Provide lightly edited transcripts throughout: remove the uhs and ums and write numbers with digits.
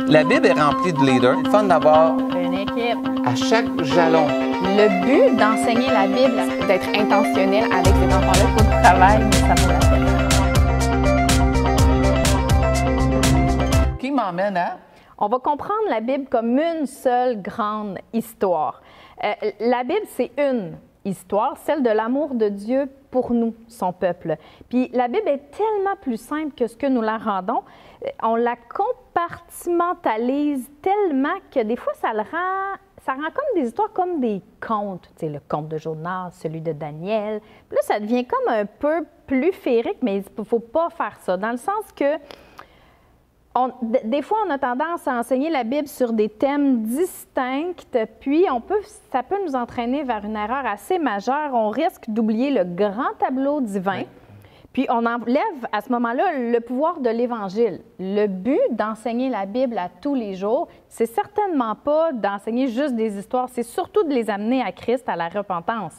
La Bible est remplie de leaders. C'est fun d'avoir Une équipe. à chaque jalon. Le but d'enseigner la Bible, c'est d'être intentionnel avec ces enfants-là. Il faut du travail, mais ça vaut la peine. Qui m'emmène à... On va comprendre la Bible comme une seule grande histoire. La Bible, c'est une histoire, celle de l'amour de Dieu pour nous, son peuple. Puis la Bible est tellement plus simple que ce que nous la rendons. On la compartimentalise tellement que des fois, ça rend comme des histoires, comme des contes. Tu sais, le conte de Jonas, celui de Daniel. Puis là, ça devient comme un peu plus féerique, mais il ne faut pas faire ça, dans le sens que des fois, on a tendance à enseigner la Bible sur des thèmes distincts, puis ça peut nous entraîner vers une erreur assez majeure. On risque d'oublier le grand tableau divin, puis on enlève à ce moment-là le pouvoir de l'Évangile. Le but d'enseigner la Bible à tous les jours, c'est certainement pas d'enseigner juste des histoires, c'est surtout de les amener à Christ, à la repentance.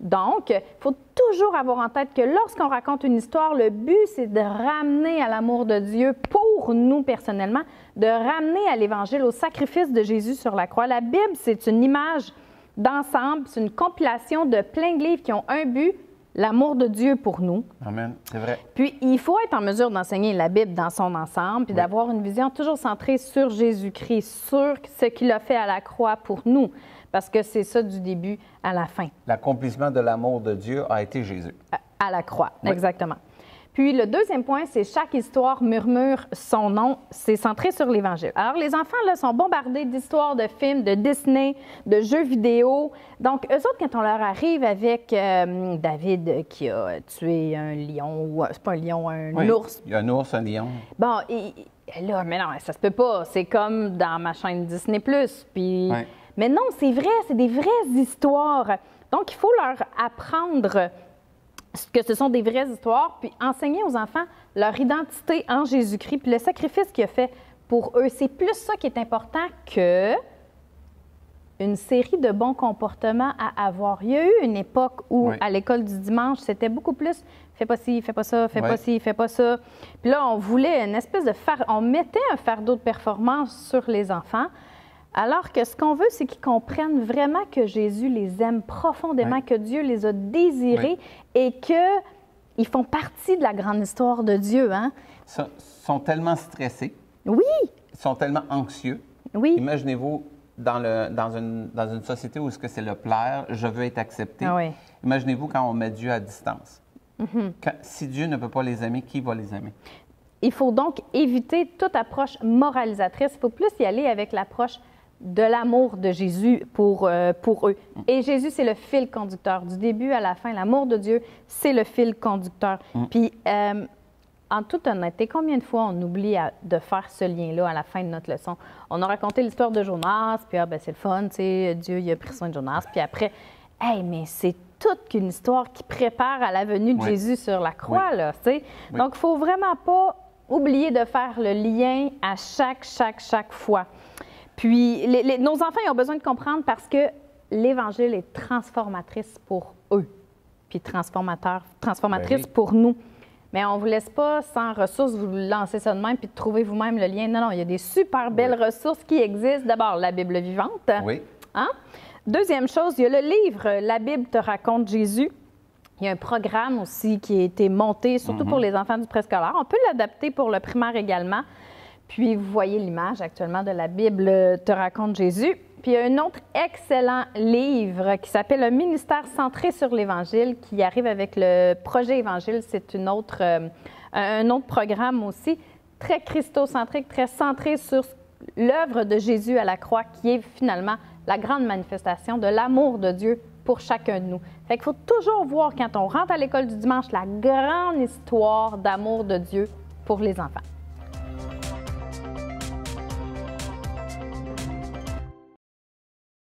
Donc, il faut toujours avoir en tête que lorsqu'on raconte une histoire, le but, c'est de ramener à l'amour de Dieu pour nous personnellement, de ramener à l'Évangile, au sacrifice de Jésus sur la croix. La Bible, c'est une image d'ensemble, c'est une compilation de plein de livres qui ont un but, l'amour de Dieu pour nous. Amen, c'est vrai. Puis, il faut être en mesure d'enseigner la Bible dans son ensemble, puis d'avoir une vision toujours centrée sur Jésus-Christ, sur ce qu'il a fait à la croix pour nous. Parce que c'est ça du début à la fin. L'accomplissement de l'amour de Dieu a été Jésus. À la croix, exactement. Puis le deuxième point, c'est chaque histoire murmure son nom. C'est centré sur l'Évangile. Alors, les enfants, là, sont bombardés d'histoires, de films, de Disney, de jeux vidéo. Donc, eux autres, quand on leur arrive avec David qui a tué un lion, ou c'est pas un lion, un ours. Il y a un ours, un lion. Bon, là, mais non, ça se peut pas. C'est comme dans ma chaîne Disney+. Puis... Mais non, c'est vrai, c'est des vraies histoires. Donc, il faut leur apprendre que ce sont des vraies histoires, puis enseigner aux enfants leur identité en Jésus-Christ, puis le sacrifice qu'il a fait pour eux. C'est plus ça qui est important que une série de bons comportements à avoir. Il y a eu une époque où, à l'école du dimanche, c'était beaucoup plus « fais pas ci, fais pas ça, fais pas ci, fais pas ça ». Puis là, on voulait une espèce de on mettait un fardeau de performance sur les enfants. Alors que ce qu'on veut, c'est qu'ils comprennent vraiment que Jésus les aime profondément, que Dieu les a désirés et qu'ils font partie de la grande histoire de Dieu. Hein? Ils sont tellement stressés. Oui. Ils sont tellement anxieux. Oui. Imaginez-vous dans une société où c'est le plaire, je veux être accepté. Ah oui. Imaginez-vous quand on met Dieu à distance. Si Dieu ne peut pas les aimer, qui va les aimer? Il faut donc éviter toute approche moralisatrice. Il faut plus y aller avec l'approche de l'amour de Jésus pour eux. Et Jésus, c'est le fil conducteur. Du début à la fin, l'amour de Dieu, c'est le fil conducteur. Puis, en toute honnêteté, combien de fois on oublie de faire ce lien-là à la fin de notre leçon? On a raconté l'histoire de Jonas, puis c'est le fun, tu sais, Dieu, il a pris soin de Jonas. Puis après, mais c'est toute qu'une histoire qui prépare à la venue de Jésus sur la croix, là, tu sais. Donc, il ne faut vraiment pas oublier de faire le lien à chaque fois. Puis, nos enfants, ils ont besoin de comprendre parce que l'Évangile est transformatrice pour eux, puis transformatrice pour nous. Mais on ne vous laisse pas sans ressources, vous lancez ça de même, puis de trouver vous-même le lien. Non, il y a des super belles ressources qui existent. D'abord, la Bible vivante. Oui. Hein? Deuxième chose, il y a le livre « La Bible te raconte Jésus ». Il y a un programme aussi qui a été monté, surtout pour les enfants du préscolaire. On peut l'adapter pour le primaire également. Puis, vous voyez l'image actuellement de la Bible te raconte Jésus. Puis, il y a un autre excellent livre qui s'appelle « Un ministère centré sur l'Évangile » qui arrive avec le projet Évangile. C'est un autre programme aussi, très christocentrique, très centré sur l'œuvre de Jésus à la croix, qui est finalement la grande manifestation de l'amour de Dieu pour chacun de nous. Fait qu'il faut toujours voir, quand on rentre à l'école du dimanche, la grande histoire d'amour de Dieu pour les enfants.